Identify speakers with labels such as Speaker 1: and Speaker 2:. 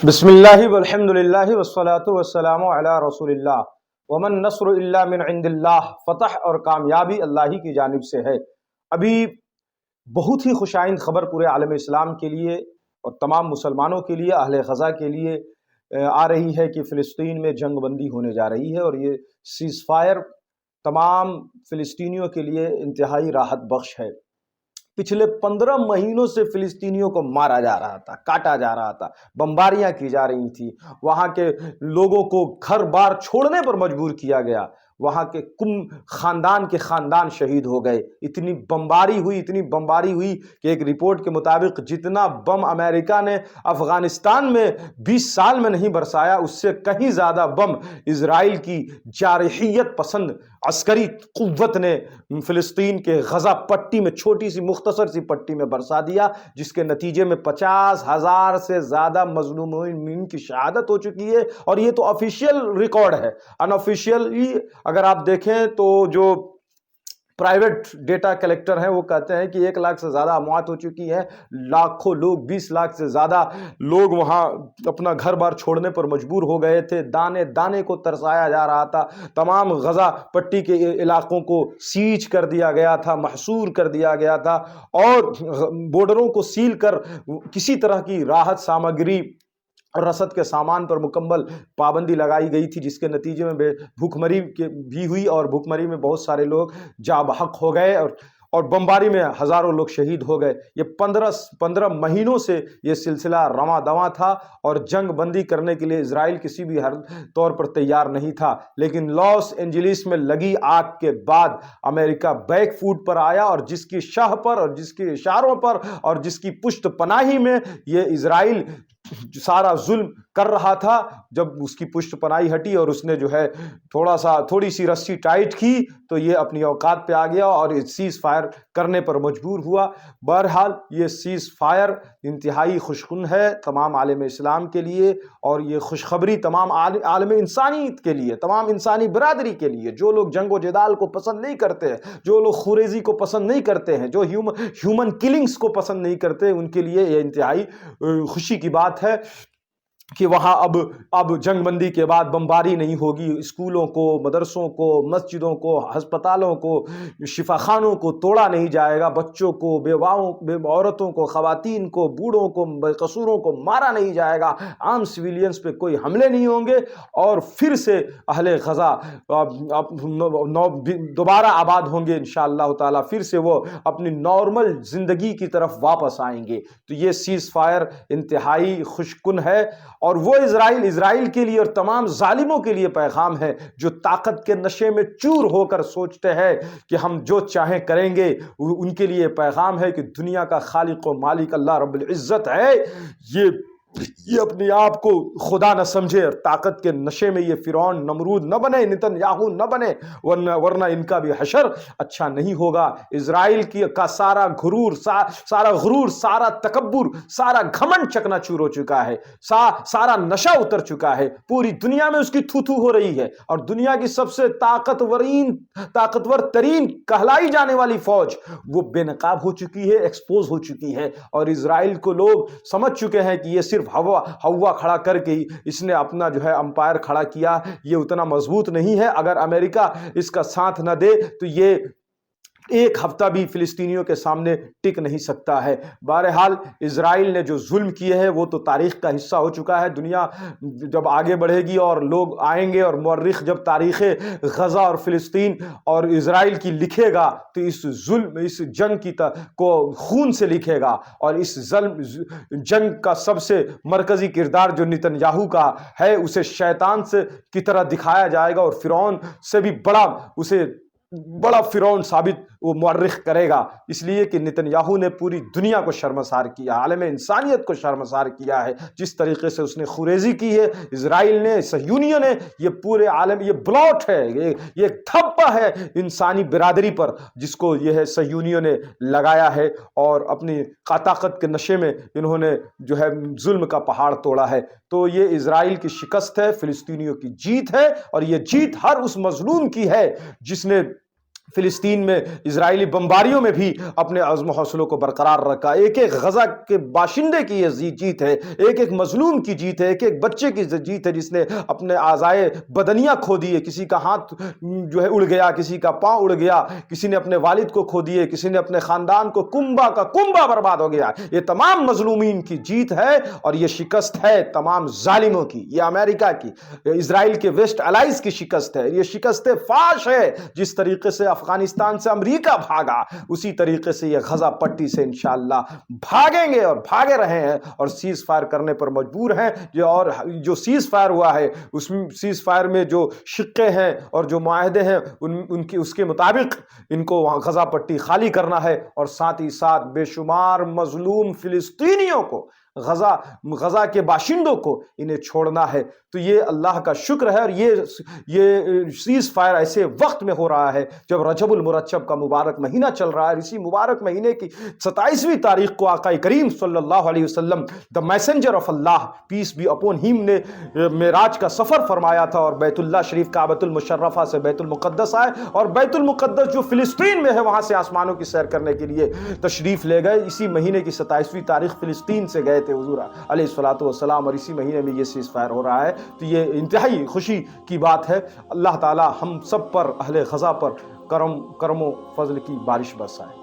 Speaker 1: بسم اللہ والحمد للہ والصلاة والسلام علی رسول اللہ ومن نصر الا من عند اللہ، فتح اور کامیابی اللہ ہی کی جانب سے ہے۔ ابھی بہت ہی خوشائند خبر پورے عالم اسلام کے لیے اور تمام مسلمانوں کے لیے، اہل غزہ کے لیے آ رہی ہے کہ فلسطین میں جنگ بندی ہونے جا رہی ہے، اور یہ سیز فائر تمام فلسطینیوں کے لیے انتہائی راحت بخش ہے۔ پچھلے 15 مہینوں سے فلسطینیوں کو مارا جا رہا تھا، کاٹا جا رہا تھا، بمباریاں کی جا رہی تھی، وہاں کے لوگوں کو گھر بار چھوڑنے پر مجبور کیا گیا، وہاں کے خاندان کے خاندان شہید ہو گئے۔ اتنی بمباری ہوئی کہ ایک رپورٹ کے مطابق جتنا بم امریکہ نے افغانستان میں 20 سال میں نہیں برسایا، اس سے کہیں زیادہ بم اسرائیل کی جارحیت پسند عسکری قوت نے فلسطین کے غزہ پٹی میں، چھوٹی سی مختصر سی پٹی میں برسا دیا، جس کے نتیجے میں 50,000 سے زیادہ مظلومین کی شہادت ہو چکی ہے۔ اور یہ تو آفیشیل ریکارڈ ہے، ان آفیشیلی اگر آپ دیکھیں تو جو پرائیویٹ ڈیٹا کلیکٹر ہیں وہ کہتے ہیں کہ 1 لاکھ سے زیادہ اموات ہو چکی ہے، لاکھوں لوگ، 20 لاکھ سے زیادہ لوگ وہاں اپنا گھر بار چھوڑنے پر مجبور ہو گئے تھے، دانے دانے کو ترسایا جا رہا تھا، تمام غزہ پٹی کے علاقوں کو سیج کر دیا گیا تھا، محصور کر دیا گیا تھا، اور بارڈروں کو سیل کر کسی طرح کی راحت سامگری اور رسد کے سامان پر مکمل پابندی لگائی گئی تھی، جس کے نتیجے میں بھوک مری بھی ہوئی، اور بھوک مری میں بہت سارے لوگ جاں بحق ہو گئے، اور بمباری میں ہزاروں لوگ شہید ہو گئے۔ یہ 15 مہینوں سے یہ سلسلہ رواں دواں تھا، اور جنگ بندی کرنے کے لیے اسرائیل کسی بھی ہر طور پر تیار نہیں تھا، لیکن لاس اینجلس میں لگی آگ کے بعد امریکہ بیک فوٹ پر آیا، اور جس کی شاہ پر اور جس کے اشاروں پر اور جس کی پشت پناہی میں یہ اسرائیل سارا ظلم کر رہا تھا، جب اس کی پشت پناہی ہٹی اور اس نے جو ہے تھوڑی سی رسی ٹائٹ کی، تو یہ اپنی اوقات پہ آ گیا اور سیز فائر کرنے پر مجبور ہوا۔ بہرحال یہ سیز فائر انتہائی خوشکن ہے تمام عالم اسلام کے لیے، اور یہ خوشخبری تمام عالم انسانیت کے لیے، تمام انسانی برادری کے لیے، جو لوگ جنگ و جدال کو پسند نہیں کرتے ہیں، جو لوگ خوریزی کو پسند نہیں کرتے ہیں، جو ہیومن کلنگز کو پسند نہیں کرتے، ان کے لیے یہ انتہائی خوشی کی بات ہے کہ وہاں اب جنگ بندی کے بعد بمباری نہیں ہوگی، اسکولوں کو، مدرسوں کو، مسجدوں کو، ہسپتالوں کو، شفا خانوں کو توڑا نہیں جائے گا، بچوں کو، بیواؤں، عورتوں کو، خواتین کو، بوڑھوں کو، بے قصوروں کو مارا نہیں جائے گا، عام سویلینز پہ کوئی حملے نہیں ہوں گے، اور پھر سے اہل غزہ دوبارہ آباد ہوں گے انشاءاللہ تعالی، پھر سے وہ اپنی نارمل زندگی کی طرف واپس آئیں گے۔ تو یہ سیز فائر انتہائی خوشکن ہے، اور وہ اسرائیل کے لیے اور تمام ظالموں کے لیے پیغام ہے، جو طاقت کے نشے میں چور ہو کر سوچتے ہیں کہ ہم جو چاہیں کریں گے۔ ان کے لیے پیغام ہے کہ دنیا کا خالق و مالک اللہ رب العزت ہے، یہ اپنے آپ کو خدا نہ سمجھے، اور طاقت کے نشے میں یہ فرعون، نمرود نہ بنے، نتن یاہو نہ بنے، ورنہ ان کا بھی حشر اچھا نہیں ہوگا۔ اسرائیل کا سارا غرور، سارا تکبر، سارا گھمنڈ چکنا چور ہو چکا ہے، سارا نشہ اتر چکا ہے، پوری دنیا میں اس کی تھو ہو رہی ہے، اور دنیا کی سب سے طاقتور ترین کہلائی جانے والی فوج وہ بے نقاب ہو چکی ہے، ایکسپوز ہو چکی ہے، اور اسرائیل کو لوگ سمجھ چکے ہیں کہ یہ صرف ہوا کھڑا کر کے اس نے اپنا جو ہے امپائر کھڑا کیا، یہ اتنا مضبوط نہیں ہے، اگر امریکہ اس کا ساتھ نہ دے تو یہ ایک ہفتہ بھی فلسطینیوں کے سامنے ٹک نہیں سکتا ہے۔ بہرحال اسرائیل نے جو ظلم کیے ہیں وہ تو تاریخ کا حصہ ہو چکا ہے، دنیا جب آگے بڑھے گی اور لوگ آئیں گے، اور مورخ جب تاریخ غزہ اور فلسطین اور اسرائیل کی لکھے گا تو اس جنگ کو خون سے لکھے گا، اور اس جنگ کا سب سے مرکزی کردار جو نتن یاہو کا ہے، اسے شیطان کی طرح دکھایا جائے گا، اور فرعون سے بھی بڑا فرعون ثابت وہ مورخ کرے گا، اس لیے کہ نتن یاہو نے پوری دنیا کو شرمسار کیا، عالم انسانیت کو شرمسار کیا ہے، جس طریقے سے اس نے خوریزی کی ہے اسرائیل نے، صہیونیوں نے، یہ پورے عالم، یہ بلاٹ ہے، یہ تھپا ہے انسانی برادری پر، جس کو یہ ہے صہیونیوں نے لگایا ہے، اور اپنی طاقت کے نشے میں انہوں نے جو ہے ظلم کا پہاڑ توڑا ہے۔ تو یہ اسرائیل کی شکست ہے، فلسطینیوں کی جیت ہے، اور یہ جیت ہر اس مظلوم کی ہے جس نے فلسطین میں اسرائیلی بمباریوں میں بھی اپنے عزم و حوصلوں کو برقرار رکھا. ایک ایک غزہ کے باشندے کی یہ جیت ہے, ایک ایک مظلوم کی جیت ہے, ایک ایک بچے کی جیت ہے جس نے اپنے اعضائے بدنیاں کھو دیے. کسی کا ہاتھ جو ہے اڑ گیا, کسی کا پاؤں اڑ گیا, کسی نے اپنے والد کو کھو دیے, کسی نے اپنے خاندان کو کنبا کا کنبا برباد ہو گیا. یہ تمام مظلومین کی جیت ہے اور یہ شکست ہے تمام ظالموں کی. یہ امریکہ کی, اسرائیل کے ویسٹ الائز کی شکست ہے. یہ شکست فاش ہے. جس طریقے سے افغانستان سے امریکہ بھاگا, اسی طریقے سے یہ غزہ پٹی سے انشاءاللہ بھاگیں گے اور بھاگے رہے ہیں اور سیز فائر کرنے پر مجبور ہیں. اور جو سیز فائر ہوا ہے اس سیز فائر میں جو شقیں ہیں اور جو معاہدے ہیں اس کے مطابق ان کو وہاں غزہ پٹی خالی کرنا ہے اور ساتھ ہی ساتھ بے شمار مظلوم فلسطینیوں کو, غزہ کے باشندوں کو انہیں چھوڑنا ہے. تو یہ اللہ کا شکر ہے. اور یہ سیز فائر ایسے وقت میں ہو رہا ہے جب رجب المرچب کا مبارک مہینہ چل رہا ہے. اسی مبارک مہینے کی 27ویں تاریخ کو آقا کریم صلی اللہ علیہ وسلم the messenger of Allah peace be upon ہم نے معراج کا سفر فرمایا تھا اور بیت اللہ شریف کعبۃ المشرفہ سے بیت المقدس آئے اور بیت المقدس جو فلسطین میں ہے وہاں سے آسمانوں کی سیر کرنے کے لیے تشریف لے گئے. اسی مہینے کی 27ویں تاریخ فلسطین سے گئے تھے حضور علیہ الصلوۃ والسلام اور اسی مہینے میں یہ سیز فائر ہو رہا ہے. تو یہ انتہائی خوشی کی بات ہے. اللہ تعالی ہم سب پر, اہل غزہ پر کرم و فضل کی بارش برسائے.